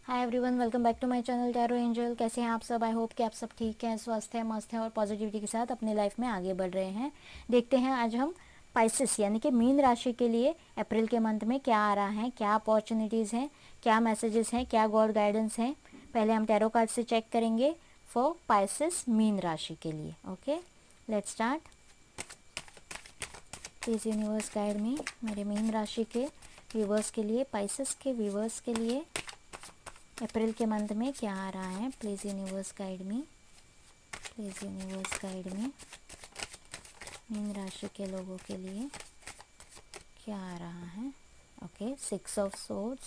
Hi everyone, welcome back to my channel tarot angel. कैसे हैं आप सब? आई होप कि आप सब ठीक हैं, स्वस्थ हैं, मस्त हैं और पॉजिटिविटी के साथ अपनी लाइफ में आगे बढ़ रहे हैं। देखते हैं आज हम पाइसेस यानी कि मीन राशि के लिए अप्रैल के मंथ में क्या आ रहा है, क्या अपॉर्चुनिटीज़ हैं, क्या मैसेजेस हैं, क्या गॉड गाइडेंस हैं। पहले हम टैरो कार्ड से चेक करेंगे फॉर पाइसेस मीन राशि के लिए। Okay, let's start. Please universe guide मी, मेरे मीन राशि के व्यूवर्स के लिए, पाइसेस के व्यूवर्स के लिए अप्रैल के मंथ में क्या आ रहा है। Please universe guide me, please universe guide me, mean राशि के लोगों के लिए क्या आ रहा है। Okay, 6 of swords.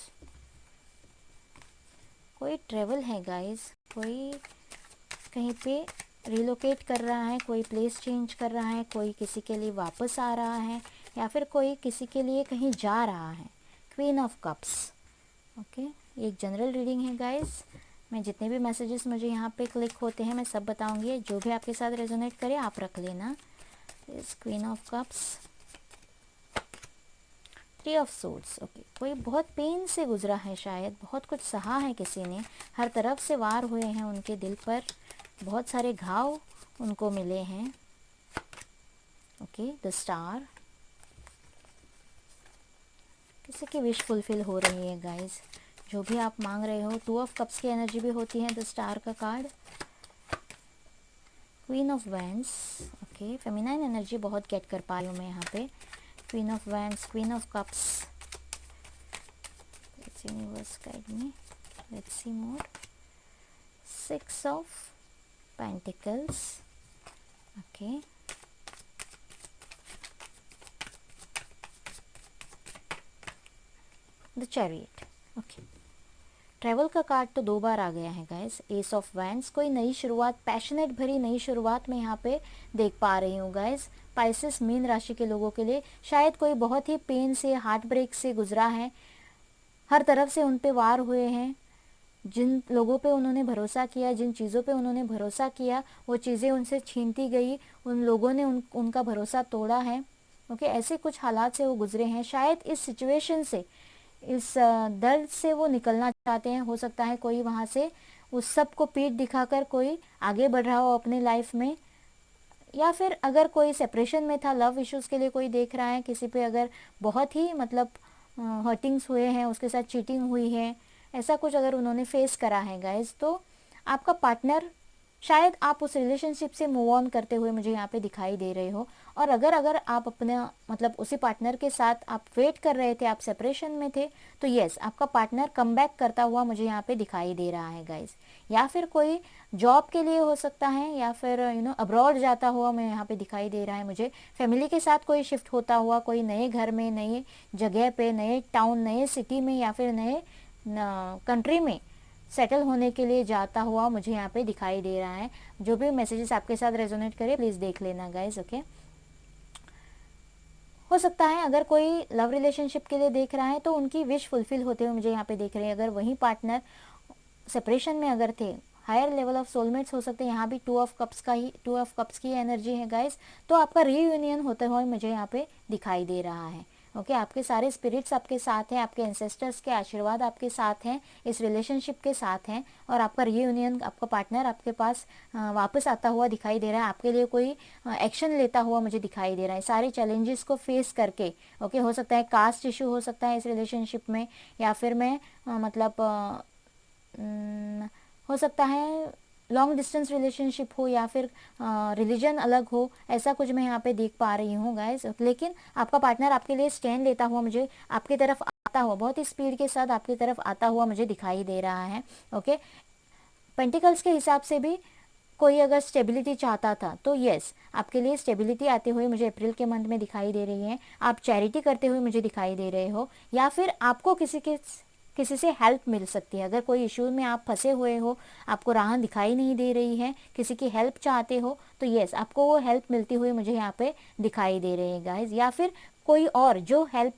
कोई ट्रेवल है गाइस, कोई कहीं पे रिलोकेट कर रहा है, कोई प्लेस चेंज कर रहा है, कोई किसी के लिए वापस आ रहा है या फिर कोई किसी के लिए कहीं जा रहा है। Queen of cups. ओके, एक जनरल रीडिंग है गाइस। मैं जितने भी मैसेजेस मुझे यहाँ पे क्लिक होते हैं मैं सब बताऊंगी, जो भी आपके साथ रेजोनेट करे आप रख लेना। इस queen of cups, 3 of swords. Okay, कोई बहुत पेन से गुजरा है, शायद बहुत कुछ सहा है किसी ने, हर तरफ से वार हुए हैं उनके दिल पर, बहुत सारे घाव उनको मिले हैं। ओके, द स्टार, किसी की विश फुलफिल हो रही है गाइस, जो भी आप मांग रहे हो। 2 ऑफ कप्स की एनर्जी भी होती है द स्टार का card. Queen of wands. Okay, feminine energy बहुत गेट कर पा रही हूँ मैं यहाँ पे। Queen of wands, queen of cups. Let's universe guide me, let's see more. 6 of pentacles. Okay, the chariot. Okay, travel का कार्ड तो 2 बार आ गया है गाइस। एस ऑफ वैंड्स, कोई नई शुरुआत, पैशनेट भरी नई शुरुआत मैं यहाँ पे देख पा रही हूँ गाइस। पाइसेस मीन राशि के लोगों के लिए शायद कोई बहुत ही पेन से, हार्ट ब्रेक से गुजरा है, हर तरफ से उन पे वार हुए हैं। जिन लोगों पे उन्होंने भरोसा किया, जिन चीज़ों पे उन्होंने भरोसा किया, वो चीज़ें उनसे छीनती गई, उन लोगों ने उनका भरोसा तोड़ा है। ओके, ऐसे कुछ हालात से वो गुजरे हैं। शायद इस सिचुएशन से, इस दर्द से वो निकलना चाहते हैं। हो सकता है कोई वहाँ से उस सब को पीठ दिखाकर कोई आगे बढ़ रहा हो अपने लाइफ में, या फिर अगर कोई सेपरेशन में था, लव इश्यूज़ के लिए कोई देख रहा है, किसी पे अगर बहुत ही मतलब हर्टिंग्स हुए हैं, उसके साथ चीटिंग हुई है, ऐसा कुछ अगर उन्होंने फेस करा है गाइज, तो आपका पार्टनर, शायद आप उस रिलेशनशिप से मूव ऑन करते हुए मुझे यहाँ पे दिखाई दे रहे हो। और अगर अगर आप अपने मतलब उसी पार्टनर के साथ आप वेट कर रहे थे, आप सेपरेशन में थे, तो यस, आपका पार्टनर कम बैक करता हुआ मुझे यहाँ पे दिखाई दे रहा है गाइज। या फिर कोई जॉब के लिए हो सकता है, या फिर अब्रॉड जाता हुआ मैं यहाँ पे दिखाई दे रहा है मुझे। फैमिली के साथ कोई शिफ्ट होता हुआ, कोई नए घर में, नए जगह पे, नए टाउन, नए सिटी में या फिर नए कंट्री में सेटल होने के लिए जाता हुआ मुझे यहाँ पे दिखाई दे रहा है। जो भी मैसेजेस आपके साथ रेजोनेट करे प्लीज़ देख लेना गाइज। ओके, हो सकता है अगर कोई लव रिलेशनशिप के लिए देख रहा है तो उनकी विश फुलफिल होते हुए मुझे यहाँ पे देख रहे हैं। अगर वही पार्टनर सेपरेशन में अगर थे, हायर लेवल ऑफ सोलमेट्स हो सकते हैं। यहाँ भी 2 ऑफ कप्स की एनर्जी है गाइस, तो आपका रीयूनियन होते हुए मुझे यहाँ पे दिखाई दे रहा है। ओके, आपके सारे स्पिरिट्स आपके साथ हैं, आपके एंसेस्टर्स के आशीर्वाद आपके साथ हैं, इस रिलेशनशिप के साथ हैं, और आपका रीयूनियन, आपका पार्टनर आपके पास वापस आता हुआ दिखाई दे रहा है, आपके लिए कोई एक्शन लेता हुआ मुझे दिखाई दे रहा है, सारे चैलेंजेस को फेस करके। ओके, हो सकता है कास्ट इशू हो सकता है इस रिलेशनशिप में, या फिर मैं मतलब हो सकता है लॉन्ग डिस्टेंस रिलेशनशिप हो, या फिर रिलीजन अलग हो, ऐसा कुछ मैं यहाँ पे देख पा रही हूँ गाइस। लेकिन आपका पार्टनर आपके लिए स्टैंड लेता हुआ मुझे आपकी तरफ आता हुआ, बहुत ही स्पीड के साथ आपकी तरफ आता हुआ मुझे दिखाई दे रहा है। ओके, पेंटिकल्स के हिसाब से भी कोई अगर स्टेबिलिटी चाहता था तो यस, आपके लिए स्टेबिलिटी आते हुए मुझे अप्रैल के मंथ में दिखाई दे रही है। आप चैरिटी करते हुए मुझे दिखाई दे रहे हो, या फिर आपको किसी से हेल्प मिल सकती है। अगर कोई इशू में आप फंसे हुए हो, आपको राह दिखाई नहीं दे रही है, किसी की हेल्प चाहते हो, तो यस, आपको वो हेल्प मिलती हुई मुझे यहाँ पे दिखाई दे रही है गाइज। या फिर कोई और जो हेल्प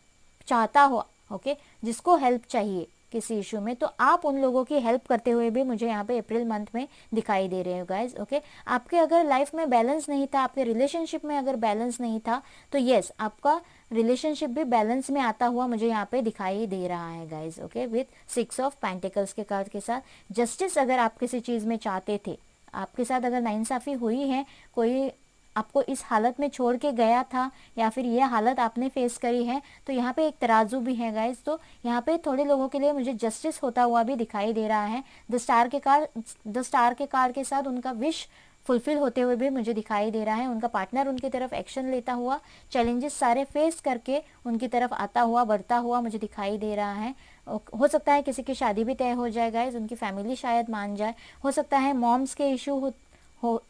चाहता हो, ओके, जिसको हेल्प चाहिए किसी इशू में, तो आप उन लोगों की हेल्प करते हुए भी मुझे यहाँ पे अप्रैल मंथ में दिखाई दे रहे हो गाइज। ओके, आपके अगर लाइफ में बैलेंस नहीं था, आपके रिलेशनशिप में अगर बैलेंस नहीं था, तो यस, आपका रिलेशनशिप भी बैलेंस में आता हुआ मुझे यहाँ पे दिखाई दे रहा है guys, okay, with 6 of pentacles के कार्ड के साथ। जस्टिस अगर आप किसी चीज़ में चाहते थे, आपके साथ अगर नाइंसाफ़ी हुई है, कोई आपको इस हालत में छोड़ के गया था या फिर ये हालत आपने फेस करी है, तो यहाँ पे एक तराजू भी है गाइज। तो यहाँ पे थोड़े लोगों के लिए मुझे जस्टिस होता हुआ भी दिखाई दे रहा है। द स्टार के कार्ड के साथ उनका विश फुलफिल होते हुए भी मुझे दिखाई दे रहा है। उनका पार्टनर उनकी तरफ एक्शन लेता हुआ, चैलेंजेस सारे फेस करके उनकी तरफ आता हुआ, बढ़ता हुआ मुझे दिखाई दे रहा है। हो सकता है किसी की शादी भी तय हो जाए गाइज, उनकी फैमिली शायद मान जाए। हो सकता है मॉम्स के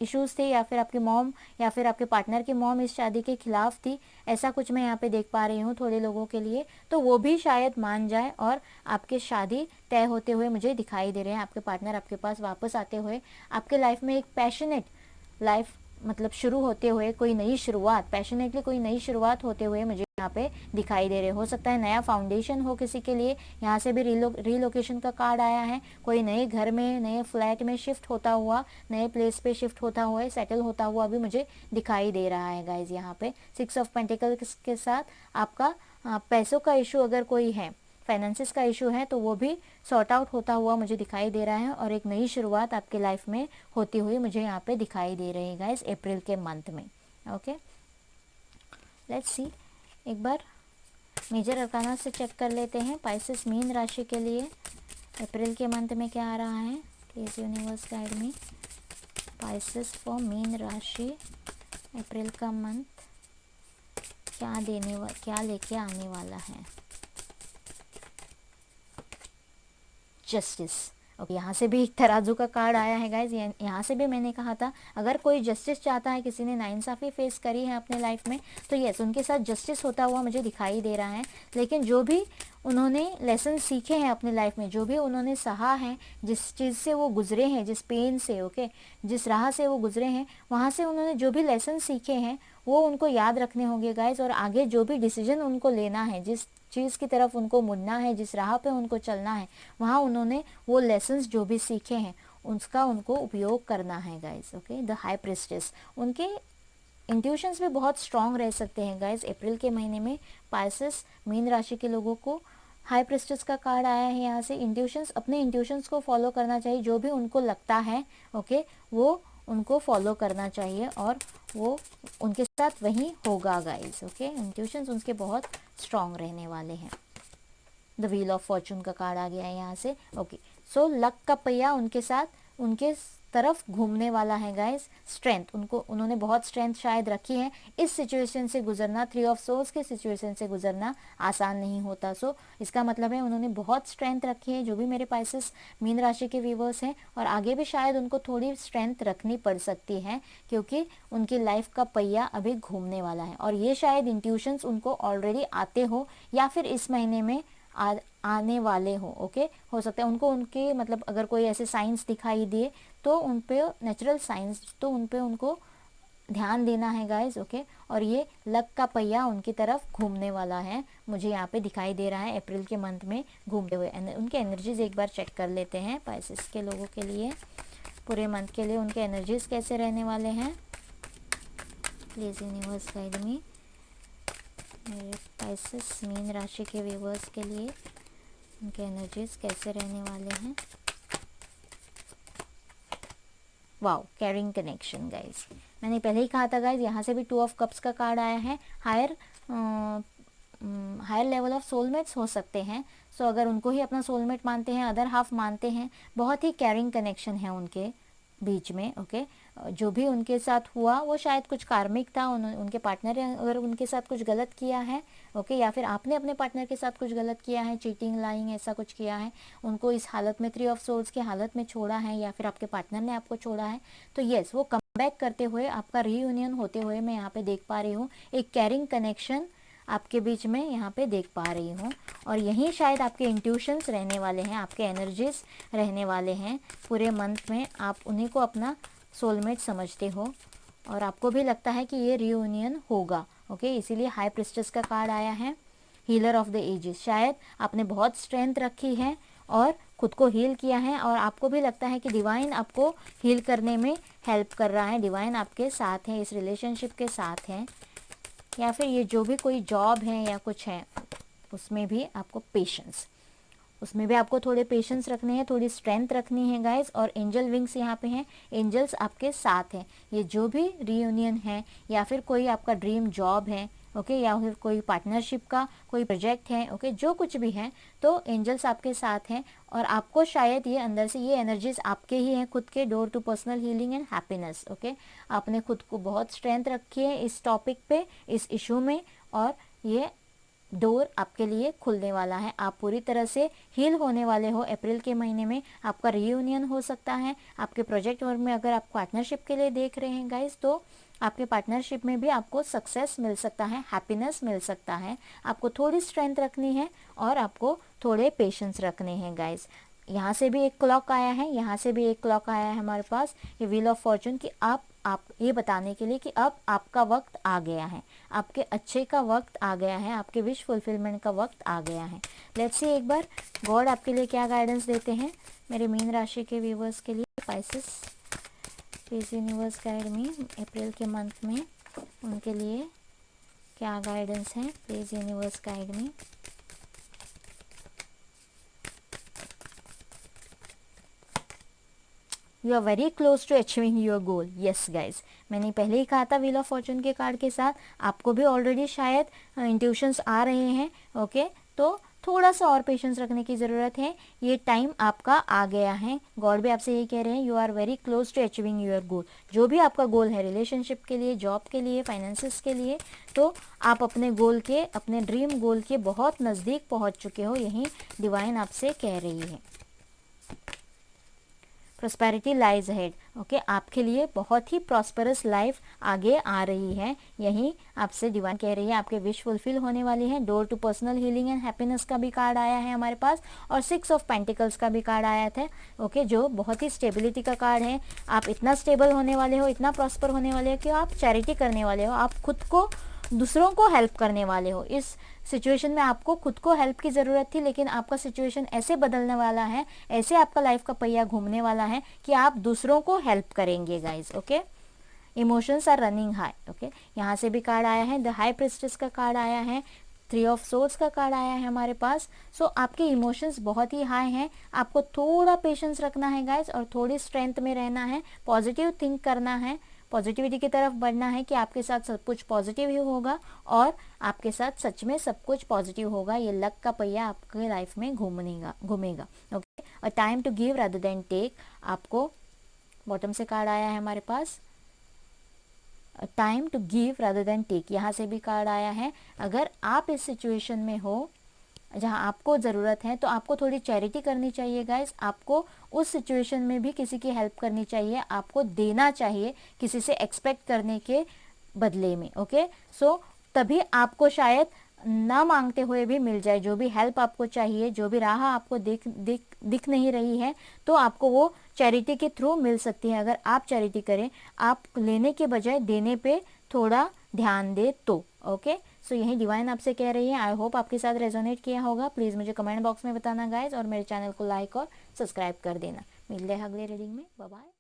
इश्यूज थे, या फिर आपकी मॉम या फिर आपके पार्टनर की मॉम इस शादी के खिलाफ थी, ऐसा कुछ मैं यहाँ पे देख पा रही हूँ थोड़े लोगों के लिए। तो वो भी शायद मान जाए और आपके शादी तय होते हुए मुझे दिखाई दे रहे हैं। आपके पार्टनर आपके पास वापस आते हुए, आपके लाइफ में एक पैशनेट लाइफ मतलब शुरू होते हुए, कोई नई शुरुआत, पैशनेटली कोई नई शुरुआत होते हुए मुझे यहाँ पे दिखाई दे रहे। हो सकता है नया फाउंडेशन हो किसी के लिए, यहाँ से भी रिलोकेशन का कार्ड आया है। कोई नए घर में, नए फ्लैट में शिफ्ट होता हुआ, नए प्लेस पे शिफ्ट होता हुआ, सेटल होता हुआ भी मुझे दिखाई दे रहा है गाइज। यहाँ पे 6 ऑफ पेंटिकल्स के साथ आपका पैसों का इशू अगर कोई है, फाइनेंसिस का इशू है, तो वो भी सॉर्ट आउट होता हुआ मुझे दिखाई दे रहा है और एक नई शुरुआत आपके लाइफ में होती हुई मुझे यहाँ पे दिखाई दे रही है गाइस, अप्रैल के मंथ में। ओके, लेट्स सी, एक बार मेजर अरकाना से चेक कर लेते हैं पाइसेस मीन राशि के लिए अप्रैल के मंथ में क्या आ रहा है। Please universe guide me, Pisces for mean राशि अप्रैल का मंथ क्या लेके आने वाला है। जस्टिस, ओके, यहाँ से भी एक तराजू का कार्ड आया है गाइज। यहाँ से भी मैंने कहा था अगर कोई जस्टिस चाहता है, किसी ने नाइंसाफ़ी फेस करी है अपने लाइफ में, तो यस, उनके साथ जस्टिस होता हुआ मुझे दिखाई दे रहा है। लेकिन जो भी उन्होंने लेसन सीखे हैं अपने लाइफ में, जो भी उन्होंने सहा है, जिस चीज़ से वो गुजरे हैं, जिस पेन से, ओके, जिस राह से वो गुजरे हैं, वहाँ से उन्होंने जो भी लेसन सीखे हैं वो उनको याद रखने होंगे गाइज। और आगे जो भी डिसीजन उनको लेना है, जिस चीज़ की तरफ उनको मुड़ना है, जिस राह पे उनको चलना है, वहाँ उन्होंने वो लेसन्स जो भी सीखे हैं उसका उनको उपयोग करना है guys. Okay, the high priestess, उनके इंट्यूशंस भी बहुत स्ट्रांग रह सकते हैं गाइज अप्रैल के महीने में। पाइसेस मीन राशि के लोगों को हाई प्रिस्टेस का कार्ड आया है यहाँ से। इंट्यूशंस, अपने इंट्यूशंस को फॉलो करना चाहिए, जो भी उनको लगता है ओके वो उनको फॉलो करना चाहिए और वो उनके साथ वही होगा गाइज। ओके, इंट्यूशंस उनके बहुत स्ट्रांग रहने वाले हैं। द व्हील ऑफ फॉर्चून का कार्ड आ गया है यहाँ से। ओके, सो लक का पहिया उनके साथ, उनके तरफ घूमने वाला है गाइस। स्ट्रेंथ, उन्होंने बहुत स्ट्रेंथ शायद रखी है। इस सिचुएशन से गुजरना, 3 ऑफ सोर्स के सिचुएशन से गुजरना आसान नहीं होता। सो इसका मतलब है उन्होंने बहुत स्ट्रेंथ रखी है, जो भी मेरे पाइसेस मीन राशि के व्यूवर्स हैं, और आगे भी शायद उनको थोड़ी स्ट्रेंथ रखनी पड़ सकती है, क्योंकि उनकी लाइफ का पहिया अभी घूमने वाला है। और ये शायद इंट्यूशंस उनको ऑलरेडी आते हो या फिर इस महीने में आने वाले हो। ओके, हो सकता है उनको उनके मतलब अगर कोई ऐसे साइंस दिखाई दिए तो उन पे नेचुरल साइंस, तो उन पे उनको ध्यान देना है गाइज। ओके, और ये लक का पहिया उनकी तरफ घूमने वाला है, मुझे यहाँ पे दिखाई दे रहा है अप्रैल के मंथ में घूमते हुए। उनके एनर्जीज एक बार चेक कर लेते हैं पाइसेस के लोगों के लिए पूरे मंथ के लिए उनके एनर्जीज कैसे रहने वाले हैं। प्लीज यूनिवर्स गाइड मी, मेरे पाइसेस मीन राशि के व्यूवर्स के लिए उनके एनर्जीज कैसे रहने वाले हैं। वाओ, कैरिंग कनेक्शन गाइज, मैंने पहले ही कहा था गाइज, यहाँ से भी 2 ऑफ कप्स का कार्ड आया है। हायर लेवल ऑफ सोलमेट्स हो सकते हैं। सो अगर उनको ही अपना सोलमेट मानते हैं, अदर हाफ मानते हैं, बहुत ही कैरिंग कनेक्शन है उनके बीच में। ओके, जो भी उनके साथ हुआ वो शायद कुछ कार्मिक था, उनके पार्टनर ने अगर उनके साथ कुछ गलत किया है, ओके, या फिर आपने अपने पार्टनर के साथ कुछ गलत किया है, चीटिंग, लाइंग, ऐसा कुछ किया है, उनको इस हालत में 3 ऑफ सोल्स की हालत में छोड़ा है, या फिर आपके पार्टनर ने आपको छोड़ा है, तो येस, वो कम बैक करते हुए, आपका रीयूनियन होते हुए मैं यहाँ पे देख पा रही हूँ। एक कैरिंग कनेक्शन आपके बीच में यहाँ पे देख पा रही हूँ, और यहीं शायद आपके इंट्यूशंस रहने वाले हैं, आपके एनर्जीज रहने वाले हैं पूरे मंथ में। आप उन्हीं को अपना सोलमेट समझते हो और आपको भी लगता है कि ये रियूनियन होगा। ओके, इसीलिए हाई प्रिस्टेस का कार्ड आया है। हीलर ऑफ द एजेस, शायद आपने बहुत स्ट्रेंथ रखी है और खुद को हील किया है, और आपको भी लगता है कि डिवाइन आपको हील करने में हेल्प कर रहा है, डिवाइन आपके साथ है, इस रिलेशनशिप के साथ है। या फिर ये जो भी कोई जॉब है या कुछ है उसमें भी आपको पेशेंस, उसमें भी आपको थोड़े पेशेंस रखने हैं, थोड़ी स्ट्रेंथ रखनी है गाइस। और एंजल विंग्स यहाँ पे हैं, एंजल्स आपके साथ हैं। ये जो भी रीयूनियन है या फिर कोई आपका ड्रीम जॉब है, ओके, या फिर कोई पार्टनरशिप का कोई प्रोजेक्ट है, ओके, जो कुछ भी है, तो एंजल्स आपके साथ हैं। और आपको शायद ये अंदर से ये एनर्जीज आपके ही हैं खुद के, door to personal healing and happiness, okay. आपने खुद को बहुत स्ट्रेंथ रखी है इस टॉपिक पे, इस इशू में, और ये डोर आपके लिए खुलने वाला है। आप पूरी तरह से हील होने वाले हो। अप्रैल के महीने में आपका रीयूनियन हो सकता है। आपके प्रोजेक्ट वर्क में अगर आप पार्टनरशिप के लिए देख रहे हैं गाइस, तो आपके पार्टनरशिप में भी आपको सक्सेस मिल सकता है, हैप्पीनेस मिल सकता है। आपको थोड़ी स्ट्रेंथ रखनी है और आपको थोड़े पेशेंस रखने हैं गाइस। यहाँ से भी एक क्लॉक आया है, यहाँ से भी एक क्लॉक आया है हमारे पास, ये व्हील ऑफ फॉर्चून की आप ये बताने के लिए कि अब आपका वक्त आ गया है, आपके अच्छे का वक्त आ गया है, आपके विश फुलफिलमेंट का वक्त आ गया है। लेट्स सी एक बार गॉड आपके लिए क्या गाइडेंस देते हैं मेरे मीन राशि के व्यूवर्स के लिए। Pisces please universe guide me अप्रैल के मंथ में उनके लिए क्या गाइडेंस है, please universe guide me. You are very close to achieving your goal. Yes guys, मैंने पहले ही कहा था व्हील ऑफ फॉर्चून के कार्ड के साथ आपको भी ऑलरेडी शायद इंट्यूशंस आ रहे हैं, ओके। तो थोड़ा सा और पेशेंस रखने की ज़रूरत है, ये टाइम आपका आ गया है। गॉड भी आपसे यही कह रहे हैं, you are very close to achieving your goal. जो भी आपका गोल है, रिलेशनशिप के लिए, जॉब के लिए, फाइनेंसिस के लिए, तो आप अपने गोल के, अपने ड्रीम गोल के बहुत नज़दीक पहुंच चुके हो, यही डिवाइन आपसे कह रही है। प्रॉस्पेरिटी लाइज अहेड, ओके, आपके लिए बहुत ही प्रॉस्परस लाइफ आगे आ रही है, यही आपसे डिवाइन कह रही है। आपके विश फुलफिल होने वाली है। Door to personal healing and happiness का भी कार्ड आया है हमारे पास, और 6 ऑफ पेंटिकल्स का भी कार्ड आया था, ओके, जो बहुत ही स्टेबिलिटी का कार्ड है। आप इतना स्टेबल होने वाले हो, इतना प्रॉस्पर होने वाले हो कि आप चैरिटी करने वाले हो, आप खुद को, दूसरों को हेल्प करने वाले हो। इस सिचुएशन में आपको खुद को हेल्प की ज़रूरत थी, लेकिन आपका सिचुएशन ऐसे बदलने वाला है, ऐसे आपका लाइफ का पहिया घूमने वाला है कि आप दूसरों को हेल्प करेंगे guys, okay. Emotions are running high, okay. यहाँ से भी कार्ड आया है, द हाई प्रिस्टेस का कार्ड आया है, 3 ऑफ सोर्ड्स का कार्ड आया है हमारे पास। सो आपके इमोशंस बहुत ही हाई हैं, आपको थोड़ा पेशेंस रखना है गाइज, और थोड़ी स्ट्रेंथ में रहना है, पॉजिटिव थिंक करना है, पॉजिटिविटी की तरफ बढ़ना है कि आपके साथ सब कुछ पॉजिटिव ही होगा और आपके साथ सच में सब कुछ पॉजिटिव होगा। ये लक का पहिया आपके लाइफ में घूमेगा, okay. A time to give rather than take, आपको बॉटम से कार्ड आया है हमारे पास, time to give rather than take. यहाँ से भी कार्ड आया है, अगर आप इस सिचुएशन में हो जहाँ आपको ज़रूरत है, तो आपको थोड़ी चैरिटी करनी चाहिए गाइस। आपको उस सिचुएशन में भी किसी की हेल्प करनी चाहिए, आपको देना चाहिए किसी से एक्सपेक्ट करने के बदले में, ओके। सो तभी आपको शायद ना मांगते हुए भी मिल जाए जो भी हेल्प आपको चाहिए, जो भी राह आपको दिख नहीं रही है, तो आपको वो चैरिटी के थ्रू मिल सकती है। अगर आप चैरिटी करें, आप लेने के बजाय देने पे थोड़ा ध्यान दे तो, ओके। सो यही डिवाइन आपसे कह रही है। आई होप आपके साथ रेजोनेट किया होगा। प्लीज़ मुझे कमेंट बॉक्स में बताना गाइज, और मेरे चैनल को लाइक और सब्सक्राइब कर देना। मिलते हैं अगले रीडिंग में, बाय बाय।